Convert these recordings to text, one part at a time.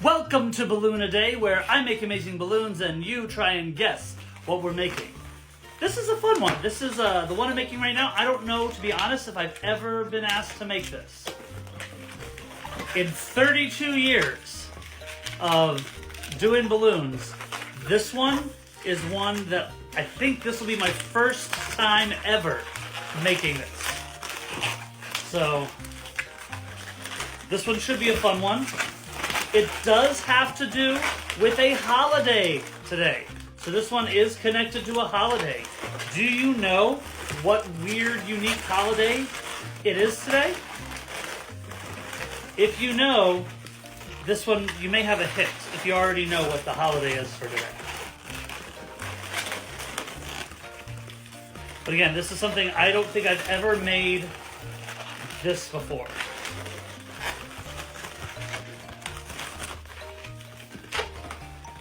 Welcome to BalloonADay, where I make amazing balloons and you try and guess what we're making. This is a fun one. This is the one I'm making right now. I don't know, to be honest, if I've ever been asked to make this. In 32 years of doing balloons, this one is one that I think this will be my first time ever making this. So, this one should be a fun one. It does have to do with a holiday today. So this one is connected to a holiday. Do you know what weird, unique holiday it is today? If you know, this one, you may have a hint if you already know what the holiday is for today. But again, this is something I don't think I've ever made this before.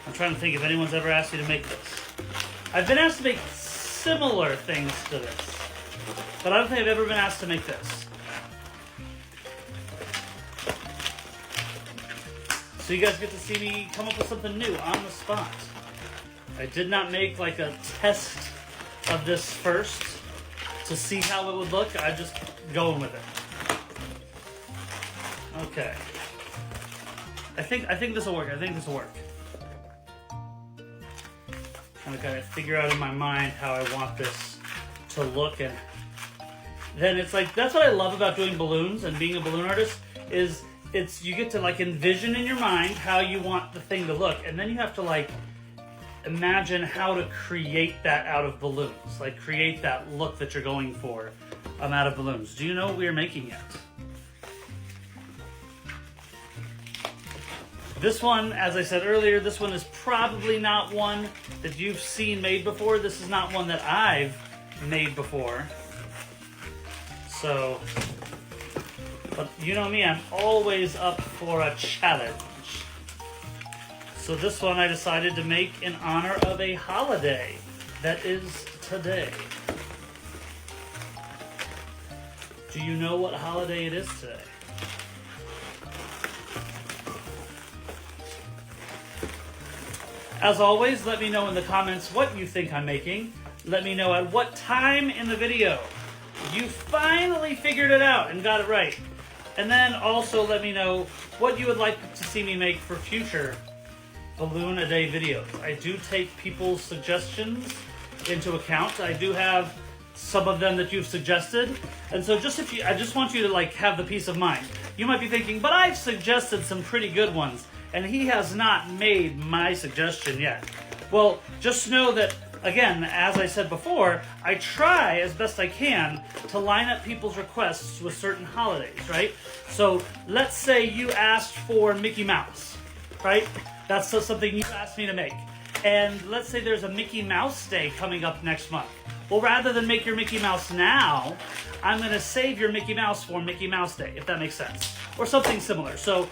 I'm trying to think if anyone's ever asked me to make this. I've been asked to make similar things to this, but I don't think I've ever been asked to make this. So you guys get to see me come up with something new on the spot. I did not make like a test of this first to see how it would look. I'm just going with it. Okay. I think this will work. I think this will work. I'm gonna figure out in my mind how I want this to look, and then it's like, that's what I love about doing balloons and being a balloon artist, is you get to like envision in your mind how you want the thing to look, and then you have to like imagine how to create that out of balloons, like create that look that you're going for out of balloons. Do you know what we are making yet? This one, as I said earlier, this one is probably not one that you've seen made before. This is not one that I've made before. So, but you know me, I'm always up for a challenge. So this one I decided to make in honor of a holiday that is today. Do you know what holiday it is today? As always, let me know in the comments what you think I'm making. Let me know at what time in the video you finally figured it out and got it right. And then also let me know what you would like to see me make for future BalloonADay videos. I do take people's suggestions into account. I do have some of them that you've suggested. And so I just want you to like have the peace of mind. You might be thinking, but I've suggested some pretty good ones, and he has not made my suggestion yet. Well, just know that, again, as I said before, I try as best I can to line up people's requests with certain holidays, right? So let's say you asked for Mickey Mouse, right? That's something you asked me to make. And let's say there's a Mickey Mouse Day coming up next month. Well, rather than make your Mickey Mouse now, I'm going to save your Mickey Mouse for Mickey Mouse Day, if that makes sense. Or something similar. So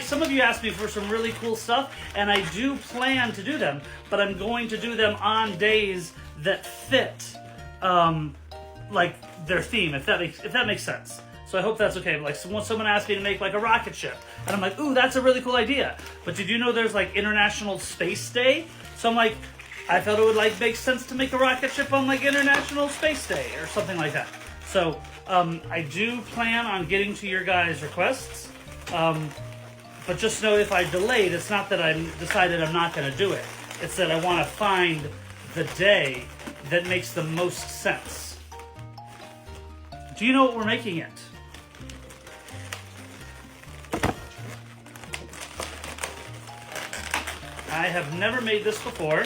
some of you asked me for some really cool stuff, and I do plan to do them, but I'm going to do them on days that fit like their theme, if that makes sense. So I hope that's okay. Like someone asked me to make like a rocket ship, and I'm like, ooh, that's a really cool idea. But did you know there's like International Space Day? So I'm like, I thought it would like make sense to make a rocket ship on like International Space Day or something like that. So I do plan on getting to your guys' requests. But just know if I delayed, it's not that I decided I'm not going to do it. It's that I want to find the day that makes the most sense. Do you know what we're making yet? I have never made this before,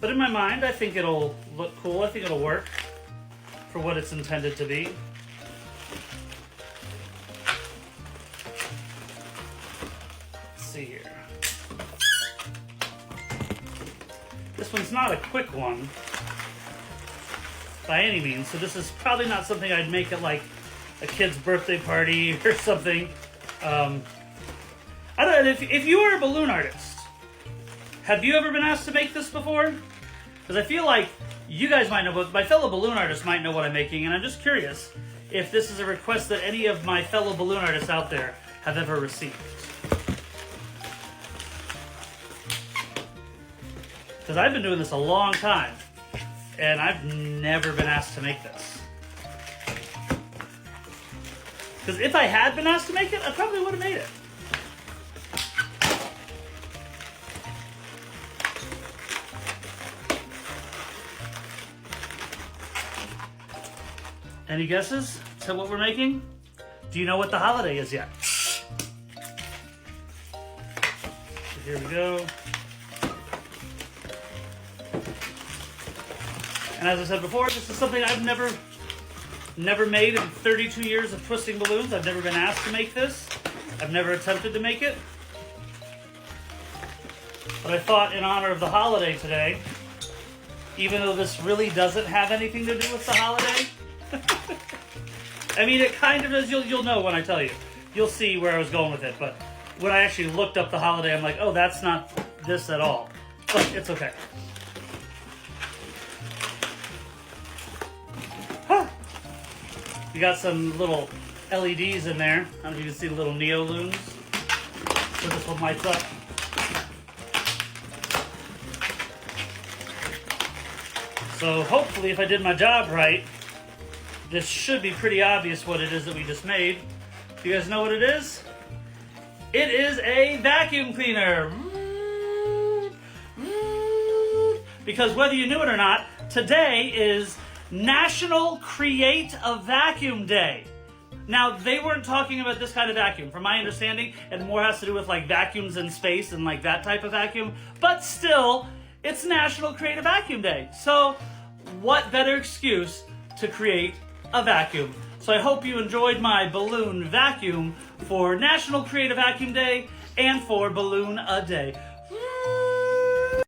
but in my mind, I think it'll look cool. I think it'll work for what it's intended to be. Here. This one's not a quick one by any means, so this is probably not something I'd make at like a kid's birthday party or something. I don't know, if you are a balloon artist, have you ever been asked to make this before? Because I feel like you guys might know, but my fellow balloon artists might know what I'm making, and I'm just curious if this is a request that any of my fellow balloon artists out there have ever received. Because I've been doing this a long time, and I've never been asked to make this. Because if I had been asked to make it, I probably would have made it. Any guesses to what we're making? Do you know what the holiday is yet? So here we go. And as I said before, this is something I've never made in 32 years of twisting balloons. I've never been asked to make this. I've never attempted to make it. But I thought in honor of the holiday today, even though this really doesn't have anything to do with the holiday, I mean, it kind of is. You'll know when I tell you. You'll see where I was going with it. But when I actually looked up the holiday, I'm like, oh, that's not this at all. But it's okay. Huh. You got some little LEDs in there. I don't know if you can see the little Neo-Loons. So this one lights up. So hopefully, if I did my job right, this should be pretty obvious what it is that we just made. Do you guys know what it is? It is a vacuum cleaner. Because whether you knew it or not, today is National Create a Vacuum Day. Now, they weren't talking about this kind of vacuum. From my understanding, it more has to do with like vacuums in space and like that type of vacuum. But still, it's National Create a Vacuum Day. So what better excuse to create a vacuum? So I hope you enjoyed my balloon vacuum for National Create a Vacuum Day and for BalloonADay.